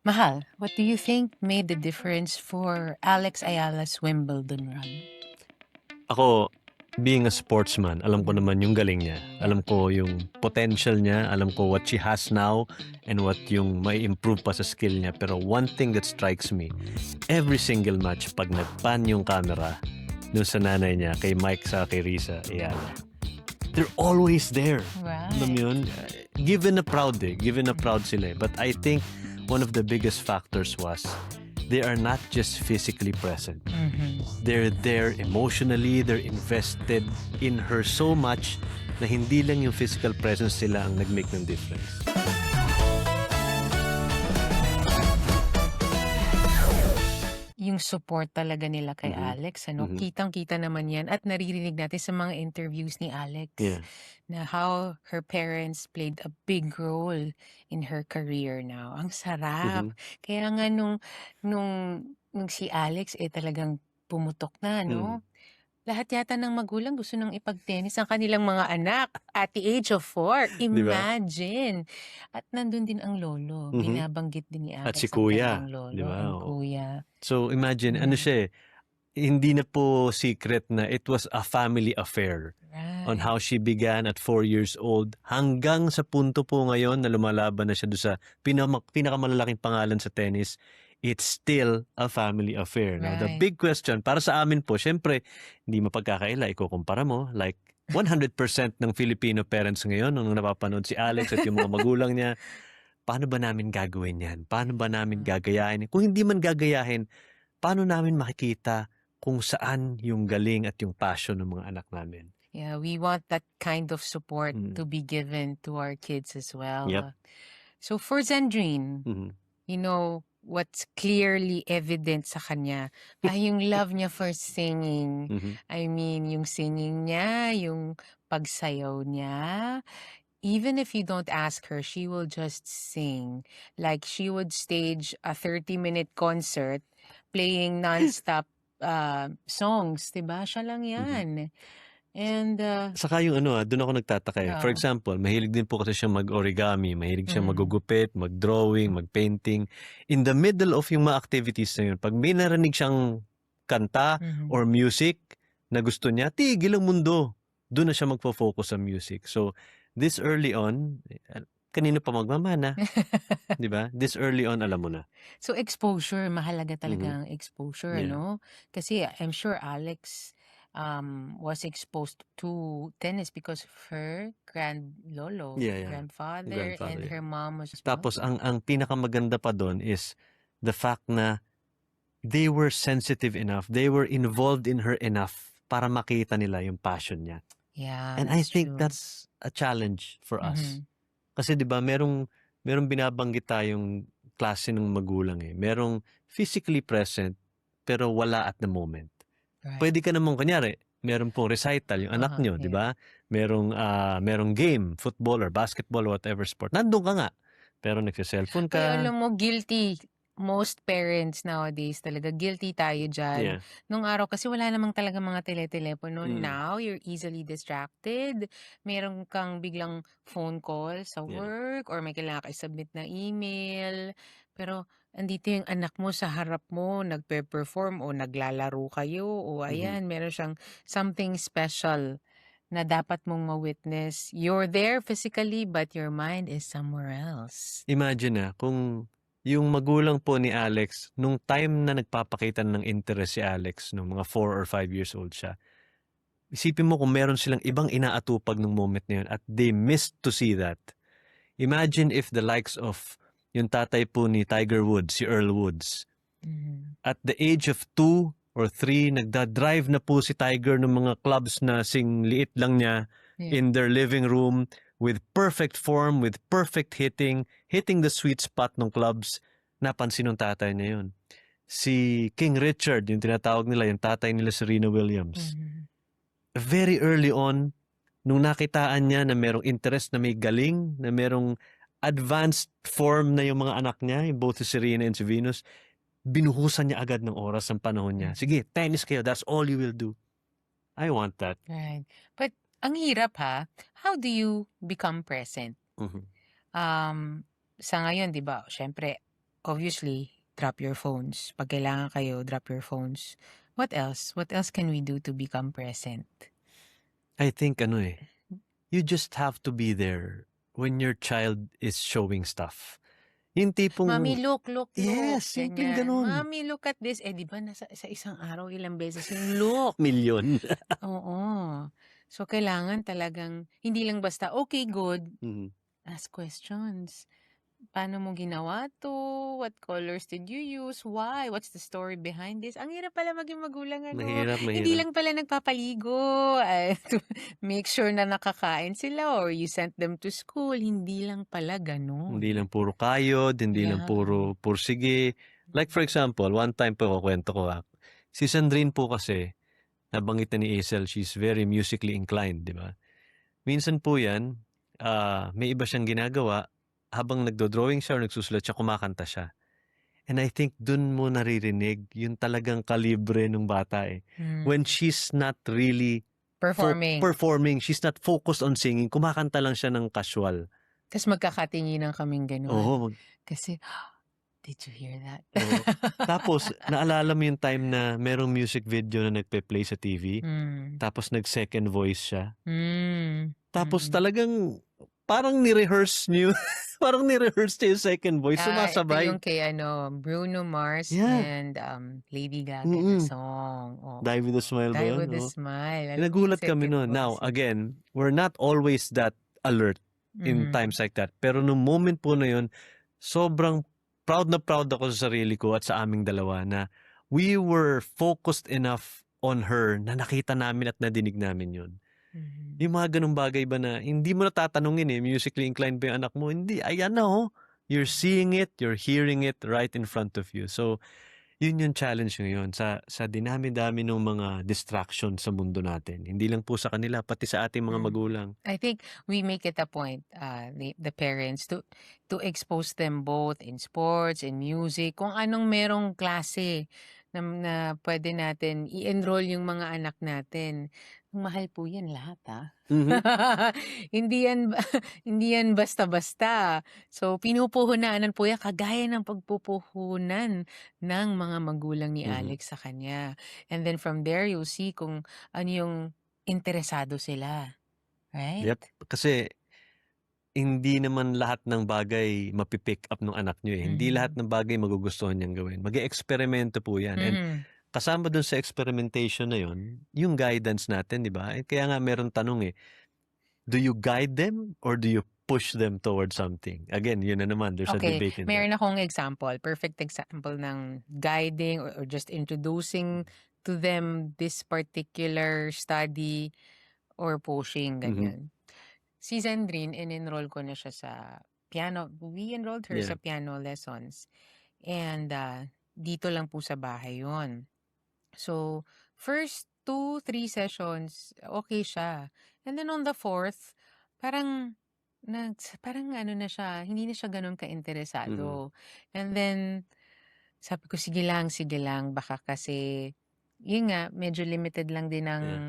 Mahal, what do you think made the difference for Alex Ayala's Wimbledon run? Ako, being a sportsman, alam ko Mhm. naman yung galing niya. Alam ko yung potential niya, alam ko what she has now and what yung may improve pa sa skill niya. Pero one thing that strikes me, every single match, pag nag-pan yung camera dun sa nanay niya, kay Mike sa kay Risa, Ayala, they're always there. Alam mo Right. yun? Given a proud sila eh. But I think one of the biggest factors was they are not just physically present. Mhm. They're there emotionally, they're invested in her so much na hindi lang yung physical presence sila ang nag-make ng difference. Yung support talaga nila kay Mhm. Alex, ano? Mhm. Kitang-kita naman yan at naririnig natin sa mga interviews ni Alex Yeah. na how her parents played a big role in her career now. Ang sarap. Mhm. Kaya nga nung si Alex talagang pumutok na, Mhm. no? Lahat yata ng magulang gusto nang ipag-tennis ang kanilang mga anak at the age of 4. 'Di ba? Imagine! At nandun din ang lolo. Mhm. Binabanggit din ni At si Alex ang kuya, kanyang 'di lolo ba? and Oo. kuya. So imagine ano Mm, siya eh, hindi na po secret na it was a family affair on right. how she began at 4 years old hanggang sa punto po ngayon na lumalaban na siya doon sa pinakamalalaking pangalan sa tennis. It's still a family affair. Now, the Right. big question para sa amin po, syempre, hindi mapagkakaila, ikukumpara mo, like 100% ng Filipino parents ngayon nung napapanood si Alex at yung mga magulang niya, paano ba namin gagawin yan? Paano ba namin Mm. gagayahin? Kung hindi man gagayahin, paano namin makikita kung saan yung galing at yung passion ng mga anak namin? Yeah, we want that kind of support Mm. to be given to our kids as Yep. well. So for Zandrine, Mhm. you know, what's clearly evident sa kanya ay yung love niya for singing. Mhm. I mean, yung singing niya, yung pagsayaw niya. Even if you don't ask her, she will just sing. Like she would stage a 30-minute concert playing nonstop songs, 'di ba? Siya lang Mhm. 'yan. And Saka yung ano, do'n ako nagtataka eh. For oh, example, mahilig din po kasi siyang mag-origami, mahilig siyang mm, magugupit, mag-drawing, mag-painting. In the middle of yung mga activities na yun, 'pag may narinig siyang kanta mhm. or music na gusto niya, tigil ang mundo. Do'n na siya magfo-focus sa music. So, this early on, kanino pa magmamana, 'di ba? This early on, alam mo na. So exposure, mahalaga talaga Mhm. ang exposure, Yeah. no? Kasi I'm sure Alex was exposed to tennis because of her Yeah, yeah. grandfather, Grandfather, and yeah. her mom as well. Tapos ang pinakamaganda pa do'n is the fact na they were sensitive enough, they were involved in her enough para makita nila yung passion niya. Yeah, And I that's think true. that's a challenge for us. Mhm. Kasi 'di ba merong binabanggit tayong klase ng magulang eh. Merong physically present pero wala at the moment. Right. Puwede ka namang kunyari, meron pong recital yung anak niyo, 'di Yeah. ba? Merong game, football or basketball or whatever sport. Nandun ka nga, pero nagse-cellphone Ay, ka. alam mo, guilty. Most parents nowadays talaga, guilty tayo diyan. Yeah. Nung araw kasi wala namang talagang mga tele-telepono. Mm. Now, you're easily distracted. Meron kang biglang phone call sa Yeah. work or may kailangan ka i-submit na email. Pero andito yung anak mo sa harap mo, nagpe-perform o naglalaro kayo o Mhm. ayan, meron siyang something special na dapat mong ma-witness. You're there physically, but your mind is somewhere else. Imagine kung yung magulang po ni Alex, nung time na nagpapakita ng interest si Alex, nung mga 4 or 5 years old siya, isipin mo kung meron silang ibang inaatupag nung moment na yun at they missed to see that. Imagine if the likes of yung tatay po ni Tiger Woods, si Earl Woods, Mhm. at the age of 2 or 3, nagda-drive na po si Tiger ng mga clubs na sing liit lang niya Yeah. in their living room with perfect form, with perfect hitting the sweet spot ng clubs. Napansin ng tatay niya yun. Si King Richard, yung tinatawag nila, yung tatay nila Serena Williams. Mhm. Very early on, nung nakitaan niya na merong interest na may galing, na merong advanced form na yung mga anak niya, yung both si Serena and si Venus, binuhusan niya agad ng oras ng panahon niya. Mhm. Sige, tennis kayo. That's all you will do. I want that. Right. But ang hirap ha, how do you become present? Mhm. Um, sa ngayon 'di ba, siyempre obviously, drop your phones. Pag kailangan kayo, drop your phones. What else? What else can we do to become present? I think you just have to be there when your child is showing stuff. Yung Mommy, tipong, look. yes, simpleng Ganyan. ganun. Mommy, look at this. Eh, di ba sa isang araw, ilang beses yung look? Milyon. Oo. So, kailangan talagang, hindi lang basta, okay, good. Mhm. Ask questions. Paano mo ginawa 'to? What colors did you use? Why? What's the story behind this? Ang hirap pala maging magulang Mahirap, Hindi mahirap. lang pala nagpapaligo, to make sure na nakakain sila or you sent them to school, hindi lang pala Hindi gano'n. lang puro kayod, hindi lang Yeah. puro pursige. Like for example, one time po kukuwento ko, si Sandrine po kasi, nabanggit na ni Hazel, she's very musically inclined, 'di ba? Minsan po 'yan, may iba siyang ginagawa, habang nagdo-drawing siya or nagsusulat siya, kumakanta siya. And I think dun mo naririnig yung talagang kalibre nung bata, eh. When she's not really Performing. performing, she's not focused on singing, kumakanta lang siya ng casual. Tas magkakatinginan kaming gano'n. Oo, Kasi, "Did you hear that?" oo. Tapos naalala mo yung time na merong music video na nagpe-play sa TV, Hmm. tapos nag-second voice siya. Tapos Mm. talagang parang ni-rehearse niyo parang ni-rehearse niya yung second voice, Ito yung sumasabay. kay Bruno Mars Yeah, and, Lady Gaga na mm. song, Die oo. with a Smile ba Die yun? with a Oo. Smile, alam mo yung Nagulat kami second nun. Now, voice niya. again, we're not always that alert in Mhm. times like that. Pero nung moment po na yun, sobrang proud na proud ako sa sarili ko at sa aming dalawa na we were focused enough on her na nakita namin at nadinig namin yun. Mhm. Yung mga ganung bagay ba na hindi mo na tatanungin, musically inclined ba yung anak mo? Hindi, ayan na You're seeing it, you're hearing it right in front of you. So, yun yung challenge ngayon sa dinami-dami ng mga distraction sa mundo natin. Hindi lang po sa kanila, pati sa ating mga Mm. magulang. I think we make it a point, the parents to expose them both in sports, in music, kung anong merong klase na puwede natin i-enroll yung mga anak natin. Mahal po yan lahat, Mhm, Hindi yan hindi yan basta-basta. So, pinupuhunan po yan kagaya ng pagpupuhunan ng mga magulang ni mhm. Alex sa kanya. And then from there, you'll see kung ano yung interesado sila, right? Yep, kasi hindi naman lahat ng bagay mapi-pick up nung anak niyo, eh. Hindi lahat Mhm. ng bagay magugustuhan niyang gawin. Mag-eeksperimento po 'yan, and Mhm. kasama dun sa experimentation na yun, yung guidance natin, 'di ba? Eh, kaya nga merong tanong, do you guide them or do you push them towards something? Again, yun na naman, there's a Okay, debate in that. meron akong example, perfect example ng guiding or just introducing to them this particular study or pushing, Mhm, ganyan. Si Zendrine, in-enroll ko na siya sa piano. We enrolled her yeah, sa piano lessons. And dito lang po sa bahay yon. So, first 2, 3 sessions, okay siya. And then on the fourth, parang parang ano na siya, hindi na siya gano'n mhm, ka-interesado. And then, sabi ko, sige lang, baka kasi, yun nga, medyo limited lang din yeah,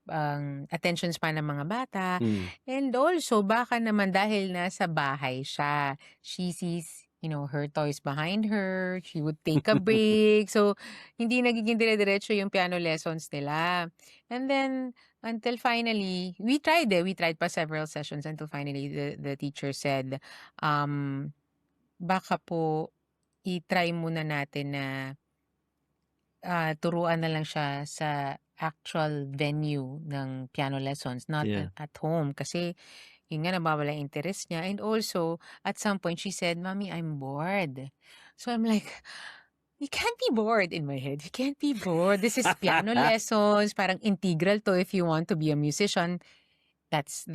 ang attention span ng mga bata. mm, And also, baka naman dahil nasa bahay siya, she sees, her toys behind her, she would take a break. So, hindi nagiging dire-diretso yung piano lessons nila. And then, until finally, we tried pa several sessions until finally the teacher said, um, baka po i-try muna natin na turuan na lang siya sa actual venue ng piano lessons, not yeah. at home. Kasi yun nga, nawawala yung interest niya. And also, at some point, she said, "Mommy, I'm bored." So I'm like, you can't be bored in my head. You can't be bored. This is piano lessons. Parang integral to if you want to be a musician. That's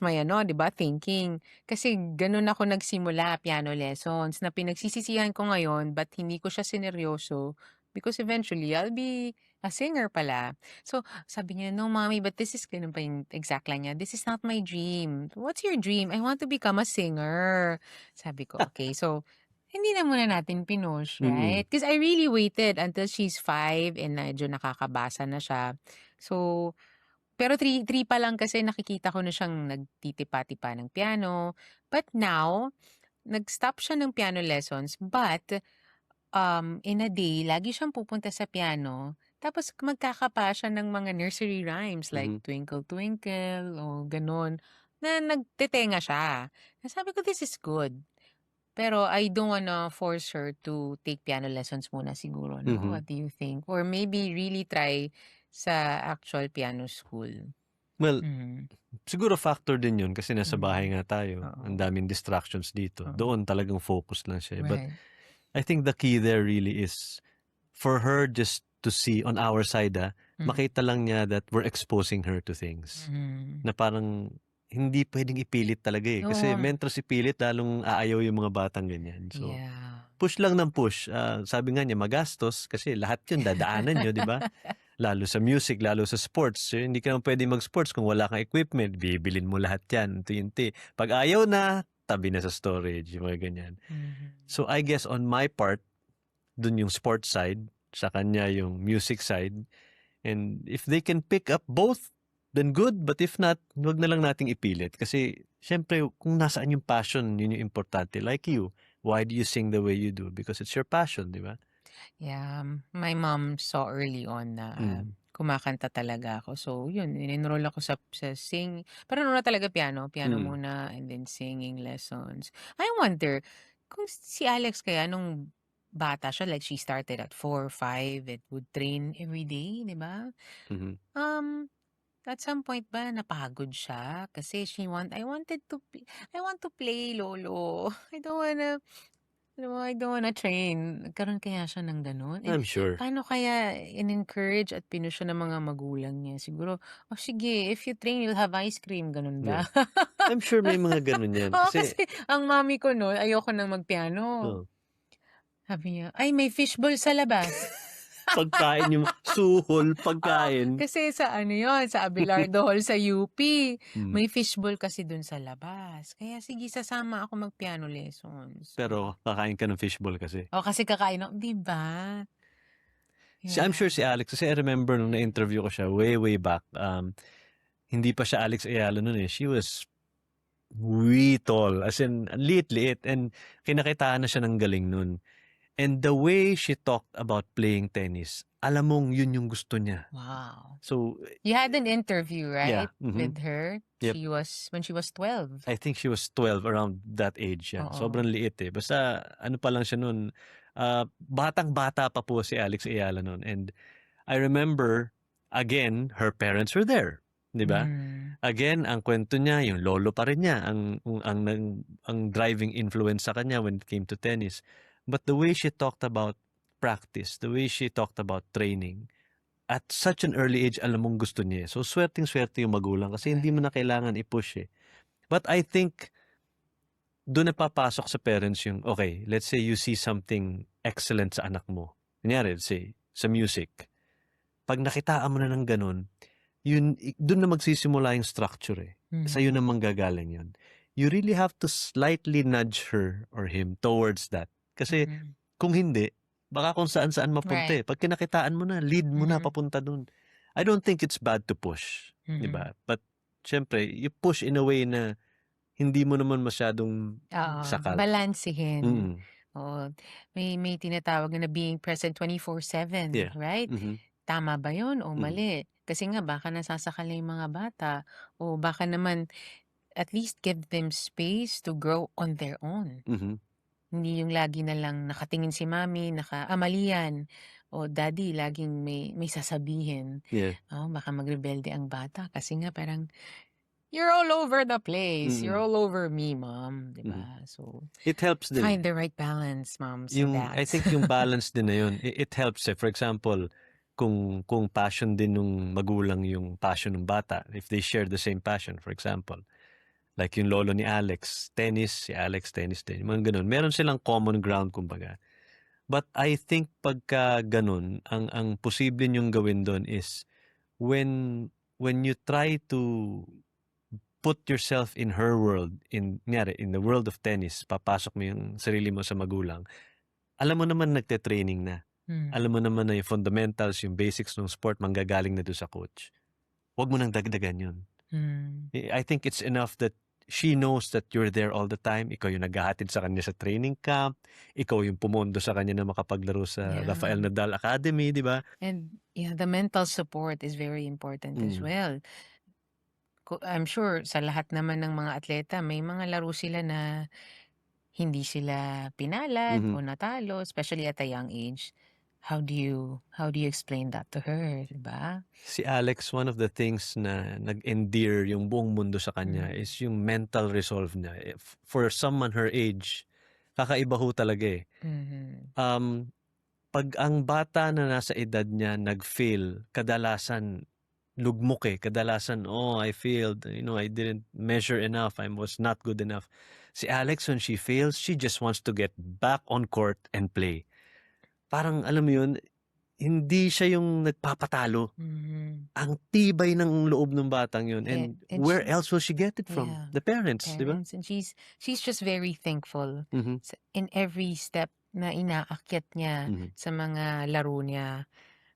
my 'di ba, thinking. Kasi gano'n ako nagsimula, piano lessons, na pinagsisisihan ko ngayon ba't hindi ko siya sineryoso, because eventually I'll be a singer pala. So, sabi niya, "No, mommy, but this is," gano'n pa yung exact line niya, "This is not my dream." "What's your dream?" "I want to become a singer." Sabi ko, "Okay." So, hindi na muna natin pinush, right? Mm, Because I really waited until she's 5 and medyo nakakabasa na siya. So, pero three pa lang kasi nakikita ko na siyang nagtitipa-tipa ng piano. But now, nag-stop siya ng piano lessons but, in a day lagi siyang pupunta sa piano tapos magkakapa siya ng mga nursery rhymes like Mhm. Twinkle Twinkle o gano'n, na nagtetenga siya. Sabi ko, "This is good." Pero I don't wanna force her to take piano lessons muna siguro 'no, Mhm. what do you think? Or maybe really try sa actual piano school? Well, Mhm, siguro factor din 'yun kasi nasa bahay mhm. nga tayo, ang Oo, daming distractions dito. oo. Doon talagang focus lang siya, eh. But Right. I think the key there really is for her just to see on our side, Mhm, makita lang niya that we're exposing her to things. mhm. Na parang hindi puwedeng ipilit talaga, eh. Kasi Oo, mentors ipilit lalong aayaw yung mga batang ganyan. So, yeah. push lang ng push. Sabi nga niya magastos kasi lahat yun dadaanan niyo, 'di ba? Lalo sa music, lalo sa sports. Eh, hindi ka naman puwedeng mag-sports kung wala kang equipment. Bibilhin mo lahat 'yan, unti-unti. 'Pag ayaw na, tabi na sa storage, yung mga ganyan. Mhm. So, I guess on my part, dun yung sports side, sa kanya yung music side. And if they can pick up both, then good. But if not, wag na lang nating ipilit. Kasi, syempre, kung nasaan yung passion, yun yung importante. Like you, why do you sing the way you do? Because it's your passion, di ba? Yeah, my mom saw early on na, Mm. kumakanta talaga ako. So yun, in-enroll ako sa pero una talaga piano, piano Mm. muna and then singing lessons. I wonder kung si Alex kaya nung bata siya, like she started at 4 or 5 and would train every day, 'di ba? Mhm. Um, at some point ba napagod siya? Kasi I want to play lolo. Alam mo, I don't wanna train. Nagkaroon kaya siya ng gano'n? I'm sure. Paano kaya in-encourage at siya ng mga magulang niya? Siguro, "Oh, sige, if you train, you'll have ice cream." Gano'n Yeah. ba? I'm sure may mga ganun yan. Oo, Kasi, kasi ang mommy ko no'n ayoko ng magpiano. oh, Sabi niya, "Ay, may fishball sa labas." pagkain yung suhol, Oo, pagkain. kasi sa ano 'yun, sa Abelardo Hall sa UP. Mm. May fishball kasi do'n sa labas. Kaya sige, sasama ako mag-piano lessons. Pero kakain ka ng fishball kasi. Oh, kasi kakain ako 'di ba? I'm sure si Yeah. Alex, kasi I remember nung na-interview ko siya way back, hindi pa siya Alex Ayala nun, eh. She was way tall, as in ang liit-liit, and kinakitaan na siya ng galing nun. And the way she talked about playing tennis, alam mong yun yung gusto niya. Wow. So, You had an interview, yeah, right, mhm, with her? yep. When she was 12. I think she was 12, around that age, yeah. Oo. Sobrang liit, eh. Basta ano pa lang siya nun, batang-bata pa po si Alex Ayala nun. And I remember, again, her parents were there, 'di ba? Hmm. Again, ang kwento niya, yung lolo pa rin niya ang driving influence sa kanya when it came to tennis. But the way she talked about practice, the way she talked about training, at such an early age, alam mong gusto niya, eh. So, swerteng-swerte yung magulang kasi hindi mo Right. na kailangan i-push, eh. But I think dun na papasok sa parents yung, okay, let's say you see something excellent sa anak mo. Kunyari, let's say, sa music. 'Pag nakitaan mo na ng gano'n, dun na magsisimula yung structure, eh. Sa'yo Mhm. na manggagaling yun. You really have to slightly nudge her or him towards that. Kasi Mhm. kung hindi, baka kung saan-saan mapunta, Right. eh. 'Pag kinakitaan mo na, lead mo na Mhm. papunta dun. I don't think it's bad to push, 'di Mhm. ba? But siyempre, you push in a way na hindi mo naman masyadong Oo, sakal. balansehin. Mm. Oo, may tinatawag na being present 24/7, Yeah. right? Mhm. Tama ba 'yun o Mhm. mali? Kasi nga baka nasasakal na 'yung mga bata o baka naman at least give them space to grow on their own. Mhm. Hindi yung lagi na lang nakatingin si mommy, mali yan o daddy laging may sasabihin. Yeah. Baka magrebelde ang bata kasi nga parang, "You're all over the place, you're Mm. all over me, mom." 'Di Mhm. ba? So, It helps din, eh. find the right balance, moms and I dads. think yung balance din na yun, it helps, eh. For example, kung passion din nung magulang yung passion ng bata, if they share the same passion, for example, like yung lolo ni Alex, tennis, si Alex tennis din, mga gano'n. Meron silang common ground kumbaga. But I think pagka gano'n, ang posible niyong gawin dun is when you try to put yourself in her world, kunyari in the world of tennis, papasok mo yung sarili mo sa magulang, alam mo naman nagte-training na. Hmm, Alam mo naman na yung fundamentals, yung basics ng sport manggagaling na do'n sa coach. Huwag mo nang dagdagan 'yun. hmm. I think it's enough that she knows that you're there all the time. Ikaw yung naghahatid sa kanya sa training camp. Ikaw yung pumondo sa kanya na makapaglaro sa Rafael Yeah. Nadal Academy, di ba? And yeah, the mental support is very important as Mm. well. I'm sure sa lahat naman ng mga atleta, may mga laro sila na hindi sila pinalad Mhm. o natalo, especially at a young age. How do you explain that to her, 'di ba? Si Alex, one of the things na nag-endear yung buong mundo sa kanya Mm. is yung mental resolve niya. For someone her age, kakaiba ho talaga eh. Mhm. Pag ang bata na nasa edad niya nag-fail, kadalasan lugmok eh. Kadalasan, I failed. I didn't measure enough. I was not good enough. Si Alex, when she fails, she just wants to get back on court and play. Parang, alam mo yun, hindi siya yung nagpapatalo. Mhm. Ang tibay ng loob ng batang yun. And And where she else will she get it from? yeah, The parents, di ba? parents, and she's just very thankful Mhm. in every step na inaakyat niya Mhm. sa mga laro niya.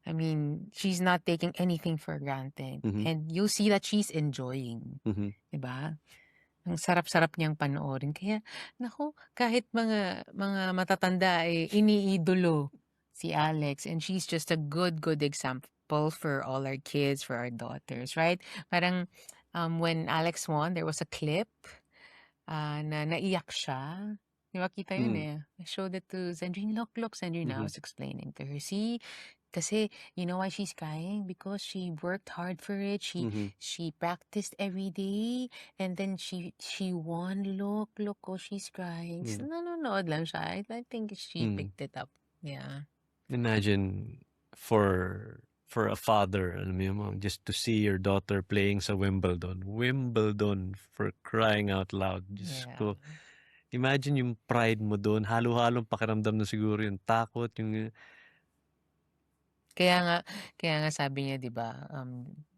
I mean, she's not taking anything for granted. Mhm. And you'll see that she's enjoying, Mhm. 'di ba? Ang sarap-sarap niyang panoorin. Kaya naku, kahit mga matatanda eh iniidolo si Alex, and she's just a good example for all our kids, for our daughters, right? Parang when Alex won, there was a clip na naiyak siya. Di ba kita yun Mm. eh. I showed it to Sandrine. Look, Sandrine. I Mhm. was explaining to her. See, kasi you know why she's crying? Because she worked hard for it. Mhm. She practiced every day, and then she won. Look, oh, she's crying. So, Mm. nanonood lang siya. I think she Mm. picked it up. Yeah. Imagine for a father, alam mo yun, just to see your daughter playing sa Wimbledon. Wimbledon, for crying out loud. Diyos Yeah. ko. Imagine yung pride mo doon. Halo-halong pakiramdam na siguro yung takot, yung Kaya nga sabi niya 'di ba,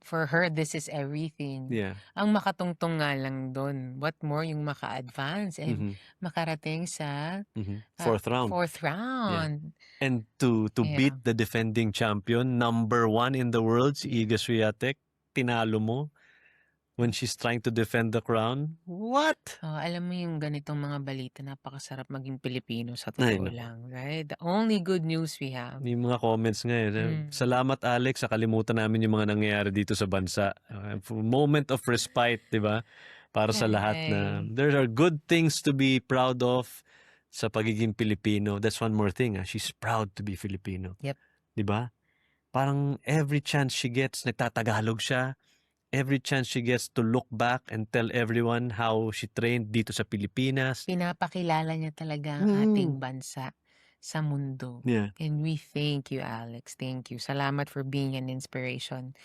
for her this is everything. yeah. Ang makatungtong nga lang dun, what more yung maka-advance and Mhm. makarating sa, Fourth round. 4th Yeah. round. And to Yeah. beat the defending champion, number 1 in the world, si Iga Swiatek, tinalo mo when she's trying to defend the crown. What? Alam mo yung ganitong mga balita napakasarap maging Pilipino sa Ay, totoo naku. lang, right? The only good news we have. Yung mga comments ngayon. Salamat Alex, sa kalimutan namin yung mga nangyayari dito sa bansa. For moment of respite, di ba? Para sa lahat na Right. there are good things to be proud of sa pagiging Pilipino. That's one more thing. She's proud to be Filipino. Yep. Di ba? Parang every chance she gets, nagtatagalog siya. Every chance she gets to look back and tell everyone how she trained dito sa Pilipinas. Pinapakilala niya talaga ang ating bansa sa mundo. Yeah. And we thank you, Alex. Thank you. Salamat for being an inspiration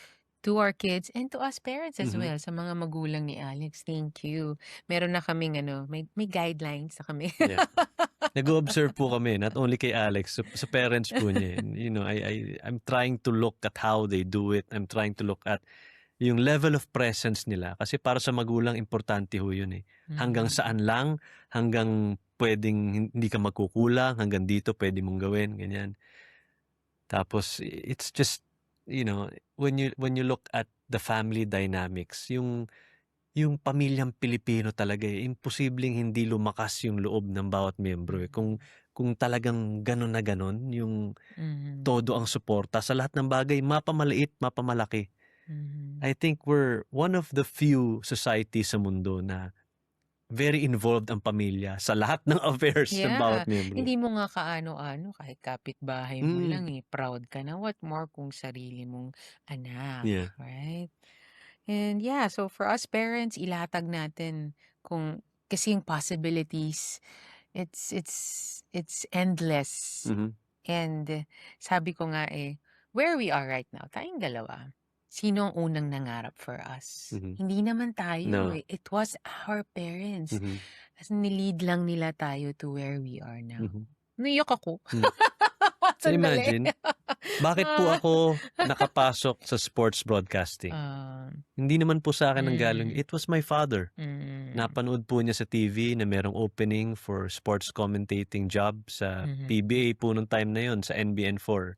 to our kids and to us parents as well, sa mga magulang ni Alex. Thank you. Meron na kaming may guidelines na kami. Yeah. Nag-o-observe po kami, not only kay Alex, sa parents po niya. I'm trying to look at how they do it. I'm trying to look at yung level of presence nila. Kasi para sa magulang, importante ho yun eh. Hanggang saan lang, hanggang pwedeng hindi ka magkukulang, hanggang dito pwede mong gawin, ganyan. Tapos, it's just, when you look at the family dynamics, yung pamilyang Pilipino talaga eh, imposibleng hindi lumakas yung loob ng bawat miyembro eh. Kung talagang ganun na ganun, yung todo ang suporta sa lahat ng bagay, mapamaliit, mapamalaki. I think we're one of the few societies sa mundo na very involved ang pamilya sa lahat ng affairs ng bawat miyembro. Hindi mo nga kaano-ano, kahit kapitbahay mo lang proud ka na. What more kung sarili mong anak, Yeah. right? And yeah, so for us parents, ilatag natin kasi yung possibilities, it's endless. And sabi ko nga where we are right now, tayong dalawa, sino ang unang nangarap for us? Hindi naman tayo No. It was our parents. As nilid lang nila tayo to where we are now. Naiyak ako. Sandali. Imagine, bakit po ako nakapasok sa sports broadcasting? Hindi naman po sa akin ang galing. It was my father. Napanood po niya sa TV na merong opening for sports commentating job sa PBA po nung time na yon, sa NBN4.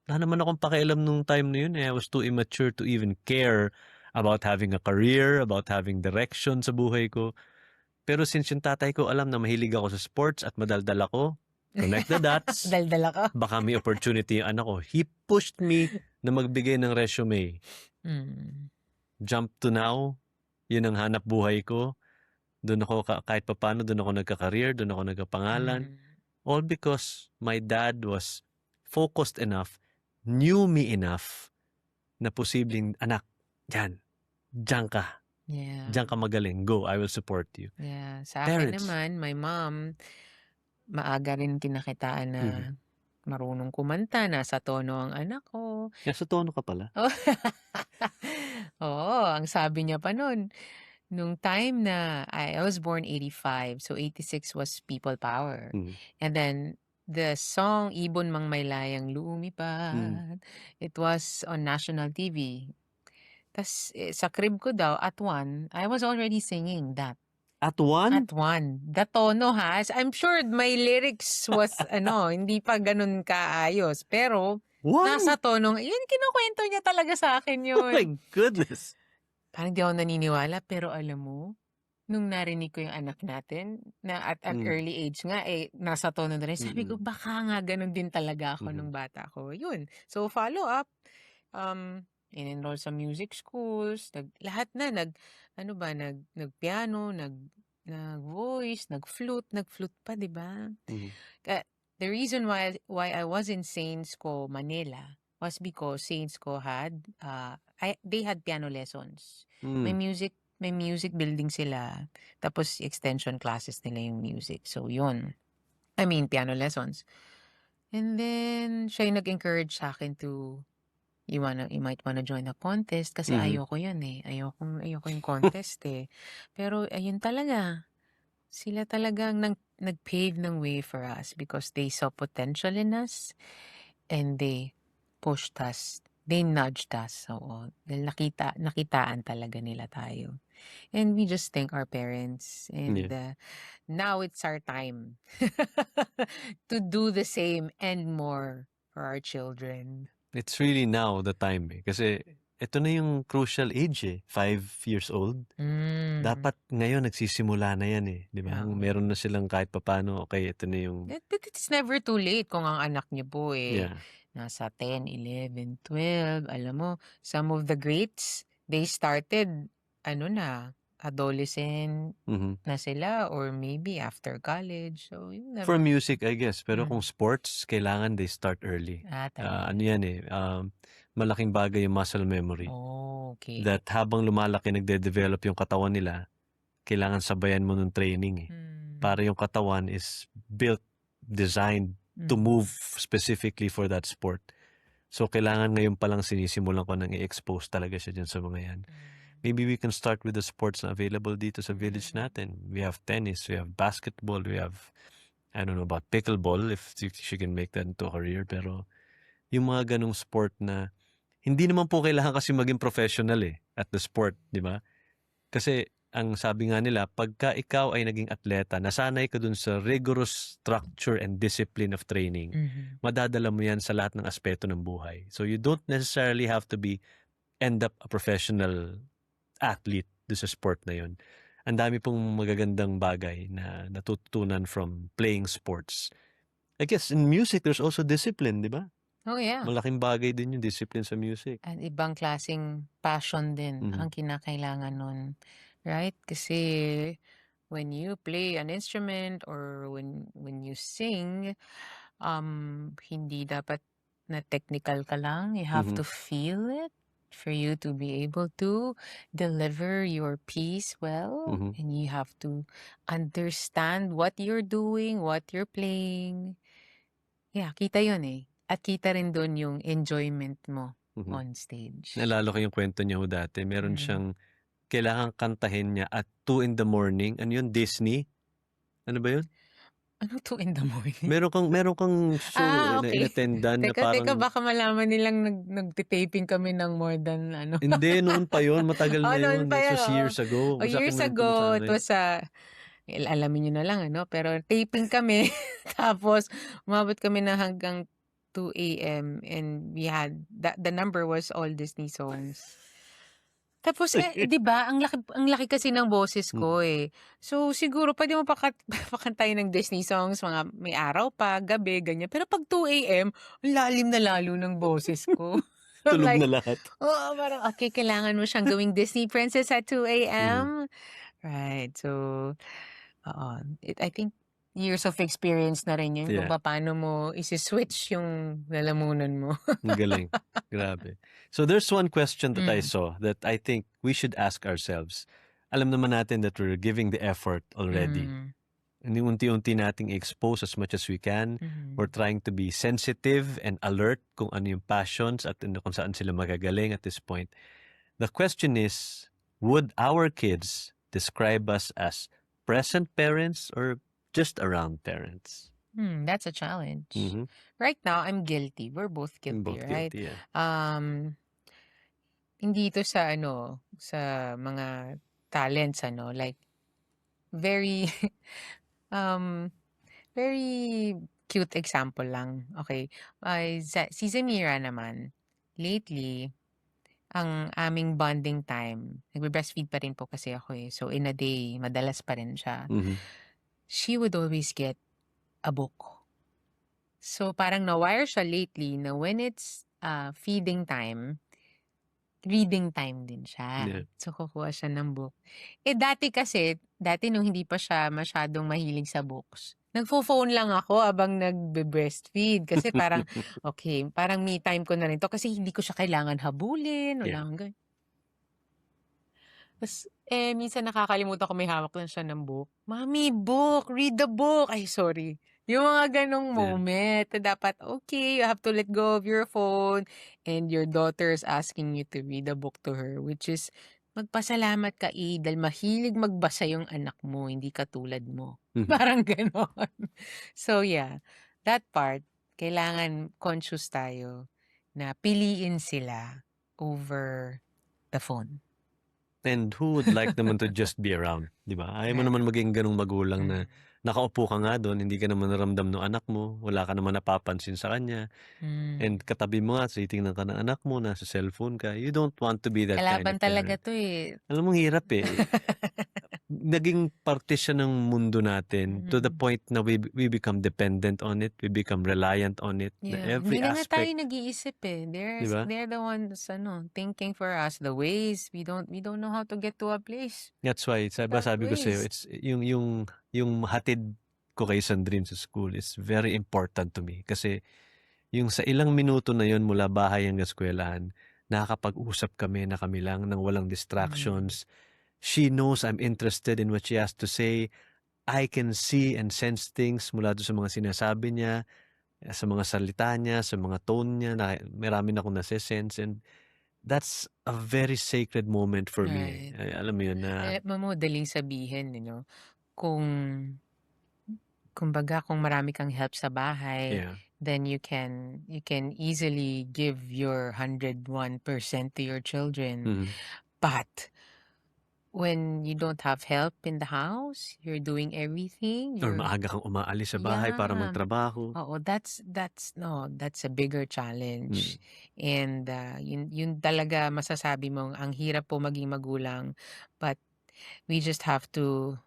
Wala naman akong pakialam nung time na yun. I was too immature to even care about having a career, about having direction sa buhay ko. Pero since yung tatay ko alam na mahilig ako sa sports at madaldal ako, connect the dots, Daldal ako. baka may opportunity yung anak ko. He pushed me na magbigay ng resume. Mm. Jump to now, yun ang hanap buhay ko. Doon ako, kahit papano, doon ako nagka-career, doon ako nagkapangalan. Mm. All because my dad was focused enough, knew me enough, na posibleng, anak, diyan ka. Yeah. Diyan ka magaling. Go, I will support you. Yeah. Sa akin Parents. naman, my mom, maaga rin kinakitaan na marunong kumanta, nasa tono ang anak ko. Sa tono ka pala. Oo, ang sabi niya pa nun, nung time na I was born 85, so 86 was People Power. And then the song Ibon Mang Maylayang Lumipad, it was on national TV. Tas sa crib ko daw at 1, I was already singing that. At 1? At 1. The tono has, I'm sure my lyrics was hindi pa ganun kaayos, pero 1? nasa tono, yun kinukwento niya talaga sa akin Oh my yun. goodness. Parang di ako naniniwala, pero alam mo, nung narinig ko yung anak natin, na at early age nga, nasa tono na rin, sabi ko, baka nga ganun din talaga ako nung bata ko. Yun. So, follow up, in-enroll sa music schools, lahat na, nag-piano, nag-voice, nag-flute pa, di ba? The reason why I was in Saints Co, Manila, was because Saints Co had, they had piano lessons. May music building sila. Tapos extension classes nila yung music. So, yun. I mean, piano lessons. And then, siya yung nag-encourage sa akin to, you might wanna join a contest kasi ayoko yan eh. Ayoko yung contest eh. Pero, ayun talaga. Sila talagang nag-pave ng way for us because they saw potential in us and they pushed us. They nudged us. Oo. Dahil nakitaan talaga nila tayo. And we just thank our parents. And now it's our time to do the same and more for our children. It's really now the time eh. Kasi ito na yung crucial age eh. 5 years old. Dapat ngayon nagsisimula na yan eh. Di ba? Meron na silang kahit papano, okay, ito na yung... It's never too late kung ang anak niyo po nasa 10, 11, 12. Alam mo, some of the greats, they started, adolescent na sila or maybe after college. So, For music, I guess. Pero kung sports, kailangan they start early. Talaga. Yan eh, malaking bagay yung muscle memory. Oh, okay. That habang lumalaki, nagde-develop yung katawan nila, kailangan sabayan mo ng training eh. Para yung katawan is built, designed to move specifically for that sport. So, kailangan ngayon palang sinisimulan ko nang i-expose talaga siya dyan sa mga yan. Maybe we can start with the sports na available dito sa village natin. We have tennis, we have basketball, we have, I don't know about pickleball, if she can make that into a career. Pero yung mga ganong sport na hindi naman po kailangan kasi maging professional eh at the sport, di ba? Kasi ang sabi nga nila, pagka ikaw ay naging atleta, nasanay ka dun sa rigorous structure and discipline of training, madadala mo yan sa lahat ng aspeto ng buhay. So you don't necessarily have to end up a professional athlete do sa sport na yun. Ang dami pong magagandang bagay na natutunan from playing sports. I guess in music, there's also discipline, di ba? Oh, yeah. Malaking bagay din yung discipline sa music. At ibang klaseng passion din ang kinakailangan nun. Right? Kasi when you play an instrument or when you sing, hindi dapat na technical ka lang. You have to feel it for you to be able to deliver your piece well. And you have to understand what you're doing, what you're playing. Yeah, kita yun eh. At kita rin doon yung enjoyment mo on stage. Naalala ko yung kwento niya ho dati. Meron siyang kailangan kantahin niya at 2 in the morning. Ano yun? Disney? Ano ba yun? Ano 2 in the morning? Meron kang show na okay. inattendan na Teka, parang... baka malaman nilang nagtitaping kami ng more than Hindi, noon pa yun. Matagal na yun. noon pa It yun. was years ago. Oh, years ago, it was alamin nyo na lang, pero taping kami. Tapos, umabot kami na hanggang 2 a.m. and we had, the number was all Disney songs. Tapos, 'di ba ang laki kasi ng boses Mm, ko, eh. So, siguro puwede mo pakantayin ng Disney songs, mga may araw pa, gabi, ganyan. Pero 'pag 2 AM, ang lalim na lalo ng boses ko. I'm tulog like, na lahat. oo, parang, okey, kailangan mo siyang gawing Disney princess at 2 Mhm, AM? Right. So, oo, I think years of experience na rin 'yun kung yeah, papaano mo isi-switch yung lalamunan mo. ang galing, grabe. So there's one question that I Hmm, saw that I think we should ask ourselves. Alam naman natin that we're giving the effort already. hmm, Hindi unti-unti nating expose as much as we can. We're mhm, trying to be sensitive and alert kung ano yung passions at kung saan sila magagaling at this point. The question is, would our kids describe us as present parents or just around parents? that's a challenge. Mm-hmm. Right now, I'm guilty. We're both guilty, Both right? guilty, yeah. Um, Hindi ito sa ano, sa mga talents ano, like very um, very cute example lang, okey. Si Zamira naman, lately, ang aming bonding time, nagbe-breastfeed pa rin po kasi ako, eh. So, in a day, madalas pa rin siya. Mm-hmm. She would always get a book. So, parang na-wire siya lately na when it's, feeding time, reading time din Yeah. siya. So, kukuha siya ng book. Dati nung hindi pa siya masyadong mahilig sa books, nagfo-phone lang ako habang nagbe-breastfeed kasi parang, okay, parang me time ko na rin 'to kasi hindi ko siya kailangan habulin, Yeah. wala akong minsan nakakalimutan ko may hawak lang siya ng book. "Mommy, book, read the book." Ay, sorry. Yung mga gano'ng Yeah. moment na dapat, okay, you have to let go of your phone and your daughter is asking you to read a book to her, which is magpasalamat ka, dahil mahilig magbasa yung anak mo, hindi katulad mo. Mhm. Parang gano'n. So, yeah, that part, kailangan conscious tayo na piliin sila over the phone. And who would like naman to just be around, 'di ba? Ayaw mo naman Right. maging gano'ng magulang na Mm. nakaupo ka nga do'n, hindi ka naman naramdam ng anak mo, wala ka naman napapansin sa kanya, and Hmm. katabi mo nga tinitingnan ka ng anak mo, nasa cellphone ka. You don't want to be that kind Kalaban of talaga parent. 'to, eh. Alam mo ang hirap, eh. Naging parte siya ng mundo natin to the Mm. point na we become dependent on it, we become reliant on it, na Yeah, every hindi na nga tayo aspect, nag-iisip, eh. 'di ba? They're the ones ano, thinking for us the ways. We don't know how to get to a place That's why without sabi ko sa'yo, ways. it's yung hatid ko kay Sandrine sa school is very important to me kasi yung sa ilang minuto na yun mula bahay hanggang eskuwelahan, nakakapag-usap kami na kami lang ng walang Hmm, distractions. She knows I'm interested in what she has to say. I can see and sense things mula do'n sa mga sinasabi niya, sa mga salita niya, sa mga tone niya na marami na akong nase-sense, and that's a very sacred moment for me, eh. right. Alam mo yun na Madaling sabihin, kung kumbaga kung marami kang help sa bahay, yeah. then you can easily give your 101% to your children. Mhm. But when you don't have help in the house, you're doing everything, Or maaga kang umaalis sa bahay para yeah. magtrabaho. Oo, that's a bigger challenge. Mm. And yun talaga masasabi mong ang hirap po maging magulang, but we just have to,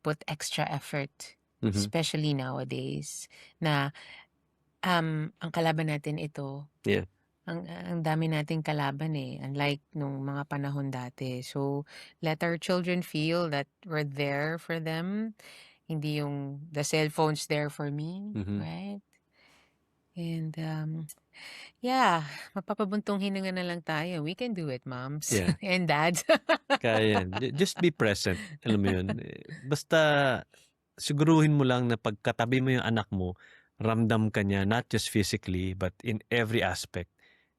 put extra effort, Mhm. especially nowadays na ang kalaban natin ito, Yeah. ang dami nating kalaban, eh, unlike nung mga panahon dati. So, let our children feel that we're there for them, hindi yung the cellphone's there for me, Mhm. right? And, yeah, mapapabuntong hininga na lang tayo. We can do it, moms Yeah. and dads. Kaya yan. Just be present, alam mo yun? Basta siguruhin mo lang na pagkatabi mo yung anak mo, ramdam ka niya not just physically but in every aspect.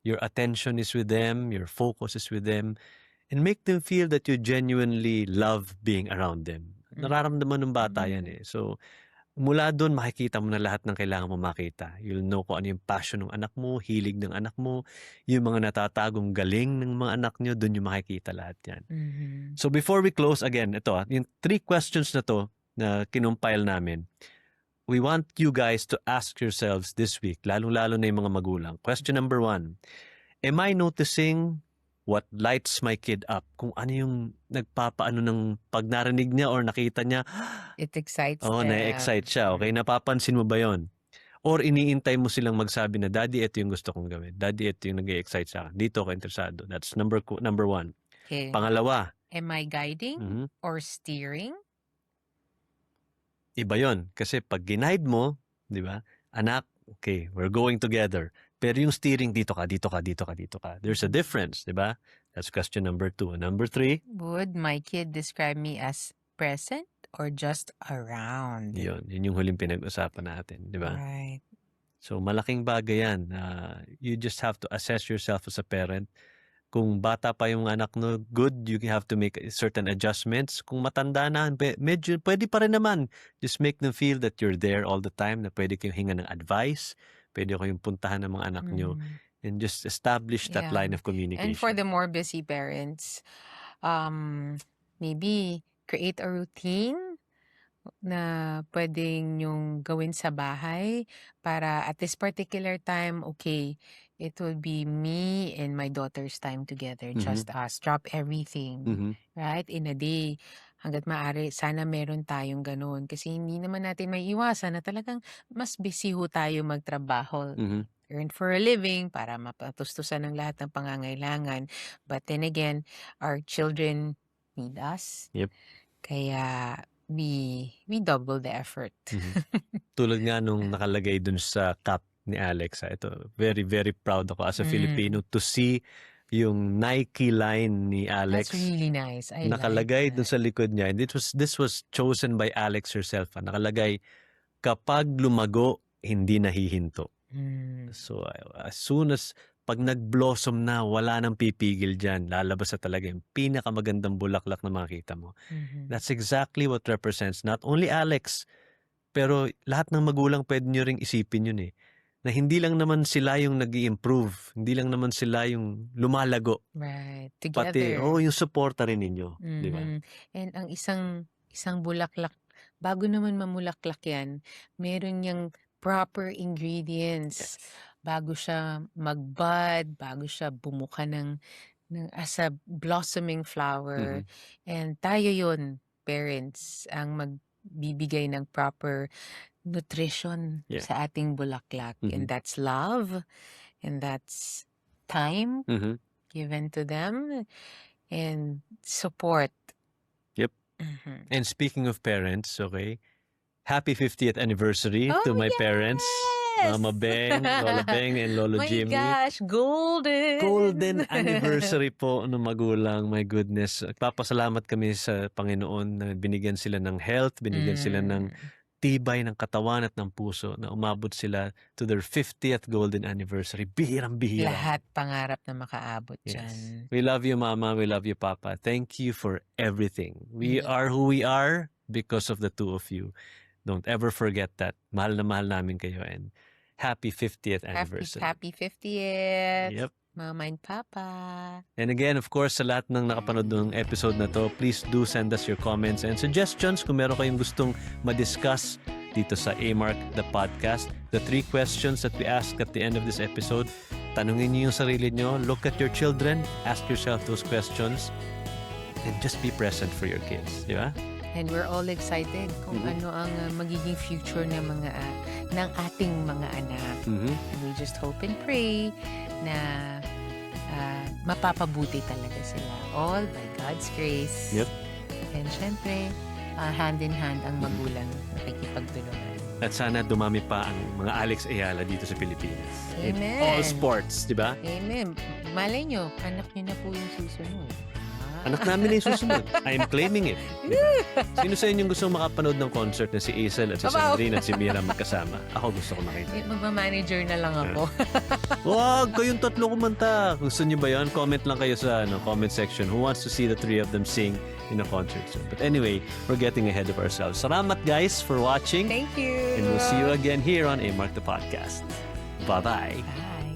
Your attention is with them, your focus is with them, and make them feel that you genuinely love being around them. Mm, Nararamdaman ng bata yan, mm, eh. So, mula dun makikita mo na lahat ng kailangan mong makita. You'll know kung ano yung passion ng anak mo, hilig ng anak mo, yung mga natatagong galing ng mga anak niyo, dun yung makikita lahat yan. mhm, So before we close again, ito yung 3 questions na to na kinumpile namin. We want you guys to ask yourselves this week, lalong-lalo na yung mga magulang. Question number 1, am I noticing what lights my kid up, kung ano yung nagpapaano ng pag narinig niya or nakita niya, It excites na-excite siya. Okay, napapansin mo ba yon? Or iniintay mo silang magsabi na, Daddy, ito yung gusto kong gawin. Daddy, ito yung nag-excite sa akin. Dito ako interesado. That's number one. Okay. Pangalawa, Am I guiding or steering? Iba yon. Kasi pag ginaid mo, di ba? Anak, okay, we're going together. Pero yung steering, dito ka. There's a difference, di ba? That's question number 2. Number 3, Would my kid describe me as present or just around? yun yung huling pinag-usapan natin, di ba? Right. So, malaking bagay yan. You just have to assess yourself as a parent. Kung bata pa yung anak no, good, you have to make certain adjustments. Kung matanda na, medyo pwede pa rin naman. Just make them feel that you're there all the time, na pwede kayong hinga ng advice, pwede kayong puntahan ng mga anak nyo, and just establish that line of communication. And for the more busy parents, maybe create a routine na pwedeng yung gawin sa bahay para at this particular time, okay, it will be me and my daughter's time together, just us, drop everything, right? In a day, hanggat maaari, sana meron tayong ganun. Kasi hindi naman natin may iwasan na talagang mas busy ho tayo magtrabaho. Earn for a living para mapatustusan ng lahat ng pangangailangan. But then again, our children need us. Yep. Kaya we double the effort. Tulad nga nung nakalagay dun sa cap ni Alex, ito, very, very proud ako as a Filipino to see yung Nike line ni Alex. That's really nice. I nakalagay like dun sa likod niya. And this was chosen by Alex herself. Nakalagay, kapag lumago, hindi nahihinto. So, as soon as pag nag-blossom na, wala nang pipigil dyan. Lalabas na talaga yung pinakamagandang bulaklak na makita mo. That's exactly what represents not only Alex, pero lahat ng magulang pwede nyo ring isipin yun eh. Na hindi lang naman sila yung nag-i-improve. Hindi lang naman sila yung lumalago. Right. Together. Pati, yung supporta rin ninyo. Di ba? And ang isang bulaklak, bago naman mamulaklak yan, meron niyang proper ingredients. Bago siya mag-bud, bago siya bumuka ng as a blossoming flower. And tayo yun, parents, ang magbibigay ng proper nutrition sa ating bulaklak. And that's love, and that's time given to them, and support. Yep. And speaking of parents, okay, happy 50th anniversary to my parents. Mama Beng, Lola Beng, and Lolo Jimmy. My gosh, golden! Golden anniversary po ng magulang. My goodness. Papasalamat kami sa Panginoon na binigyan sila ng health, binigyan sila ng tibay ng katawan at ng puso na umabot sila to their 50th golden anniversary. Bihirang-bihira. Lahat pangarap na makaabot dyan. We love you, Mama. We love you, Papa. Thank you for everything. We are who we are because of the two of you. Don't ever forget that. Mahal na mahal namin kayo, and happy 50th anniversary. Happy 50th. Yep. Mama and Papa. And again, of course, sa lahat ng nakapanood ng episode na to, please do send us your comments and suggestions kung meron kayong gustong ma-discuss dito sa A-Mark the Podcast. The 3 questions that we asked at the end of this episode, tanungin niyo yung sarili niyo, look at your children, ask yourself those questions, and just be present for your kids. Di ba? And we're all excited kung ano ang magiging future ng ating mga anak. And we just hope and pray na mapapabuti talaga sila. All by God's grace. Yep. And syempre, hand in hand ang magulang nakikipagtulungan. At sana dumami pa ang mga Alex Ayala dito sa Pilipinas. Amen. In all sports, di ba? Amen. Malay nyo, anak nyo na po yung susunod. Anak namin na yung susunod. I'm claiming it. Diba? Sino sa inyo gusto makapanood ng concert na si Aisel at si Sandrine at si Mira magkasama? Ako gusto ko makita. Magmamanager na lang ako. Wag, kayong tatlo kumanta. Gusto niyo ba yan? Comment lang kayo sa comment section. Who wants to see the 3 of them sing in a concert soon? But anyway, we're getting ahead of ourselves. Salamat guys for watching. Thank you. And we'll see you again here on A-Mark the Podcast. Bye-bye. Bye.